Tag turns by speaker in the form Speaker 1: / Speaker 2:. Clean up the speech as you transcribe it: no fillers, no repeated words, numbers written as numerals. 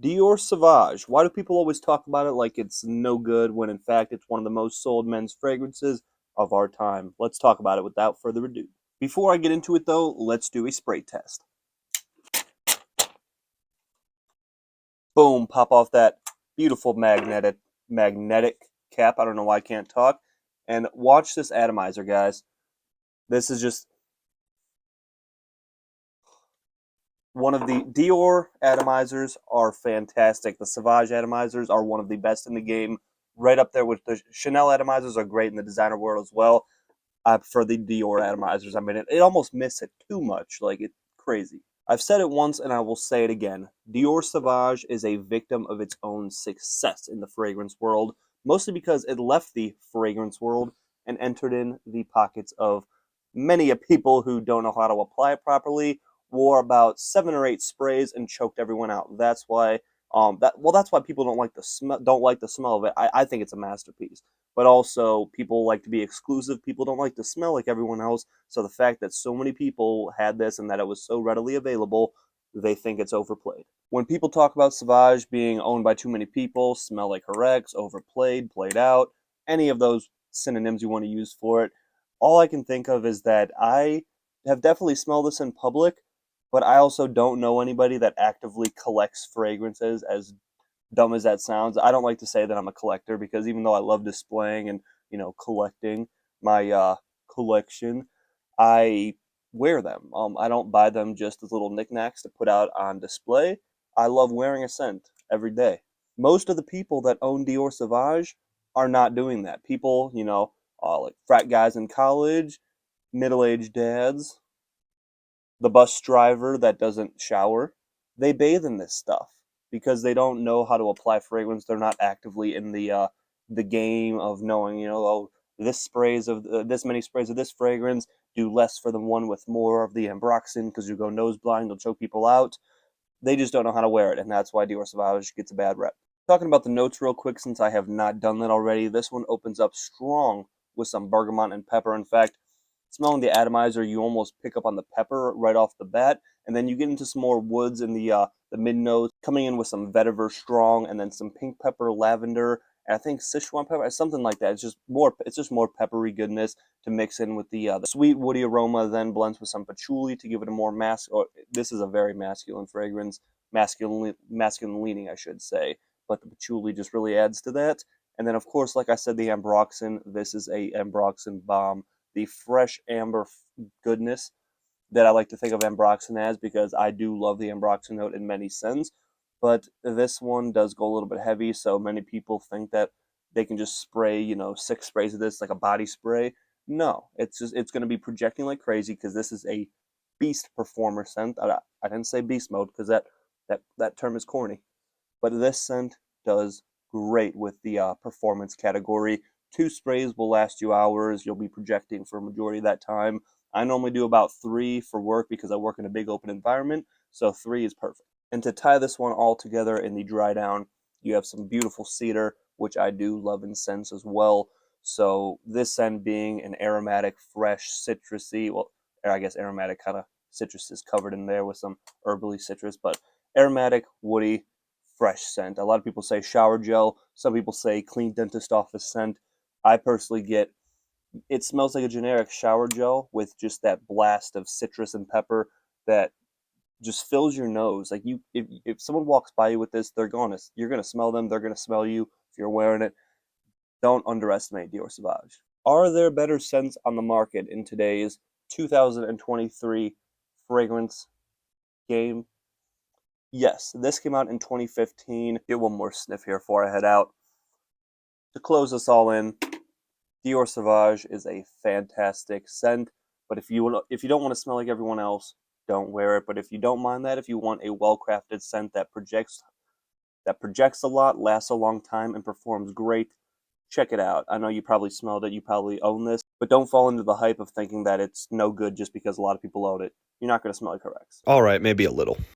Speaker 1: Dior Sauvage. Why do people always talk about it like it's no good when in fact it's one of the most sold men's fragrances of our time? Let's talk about it without further ado. Before I get into it though, let's do a spray test. Boom, pop off that beautiful magnetic cap. I don't know why I can't talk. And watch this atomizer, guys. This is just one of the Dior atomizers are fantastic. The Sauvage atomizers are one of the best in the game, right up there with the Chanel atomizers are great in the designer world as well. I prefer the Dior atomizers. I mean, it almost miss it too much. Like, it's crazy. I've said it once and I will say it again. Dior Sauvage is a victim of its own success in the fragrance world, mostly because it left the fragrance world and entered in the pockets of many a people who don't know how to apply it properly, wore about 7 or 8 sprays and choked everyone out. That's why people don't like the smell of it. I think it's a masterpiece. But also people like to be exclusive. People don't like to smell like everyone else. So the fact that so many people had this and that it was so readily available, they think it's overplayed. When people talk about Sauvage being owned by too many people, smell like her ex, overplayed, played out, any of those synonyms you want to use for it, all I can think of is that I have definitely smelled this in public, but I also don't know anybody that actively collects fragrances, as dumb as that sounds. I don't like to say that I'm a collector because even though I love displaying and collecting my collection, I wear them. I don't buy them just as little knickknacks to put out on display. I love wearing a scent every day. Most of the people that own Dior Sauvage are not doing that. People, like frat guys in college, middle-aged dads, the bus driver that doesn't shower, they bathe in this stuff because they don't know how to apply fragrance. They're not actively in the game of knowing, oh, this many sprays of this fragrance do less for the one with more of the ambroxan because you go nose blind, you'll choke people out. They just don't know how to wear it, and that's why Dior Sauvage gets a bad rep. Talking about the notes real quick, since I have not done that already, this one opens up strong with some bergamot and pepper. In fact, smelling the atomizer, you almost pick up on the pepper right off the bat, and then you get into some more woods in the mid notes, coming in with some vetiver strong, and then some pink pepper, lavender, and I think Sichuan pepper, something like that. It's just more peppery goodness to mix in with the sweet woody aroma. Then blends with some patchouli to give it a more this is a very masculine fragrance, masculine leaning, I should say. But the patchouli just really adds to that. And then, of course, like I said, the ambroxan. This is a ambroxan bomb, the fresh amber goodness that I like to think of ambroxan as, because I do love the ambroxan note in many scents. But this one does go a little bit heavy, so many people think that they can just spray, 6 sprays of this like a body spray. No, it's going to be projecting like crazy because this is a beast performer scent. I didn't say beast mode because that term is corny, but this scent does great with the performance category. 2 sprays will last you hours. You'll be projecting for a majority of that time. I normally do about 3 for work because I work in a big open environment, so 3 is perfect. And to tie this one all together in the dry down, you have some beautiful cedar, which I do love in scents as well. So this scent being an aromatic, fresh, citrusy, well, I guess aromatic kind of citrus is covered in there with some herbally citrus, but aromatic, woody, fresh scent. A lot of people say shower gel. Some people say clean dentist office scent. I personally get, it smells like a generic shower gel with just that blast of citrus and pepper that just fills your nose. Like, if someone walks by you with this, you're gonna smell them. They're gonna smell you if you're wearing it. Don't underestimate Dior Sauvage. Are there better scents on the market in today's 2023 fragrance game? Yes, this came out in 2015. Get one more sniff here before I head out. To close us all in, Dior Sauvage is a fantastic scent, but if you don't want to smell like everyone else, don't wear it. But if you don't mind that, if you want a well-crafted scent that projects a lot, lasts a long time, and performs great, check it out. I know you probably smelled it, you probably own this, but don't fall into the hype of thinking that it's no good just because a lot of people own it. You're not going to smell like Correx.
Speaker 2: All right, maybe a little.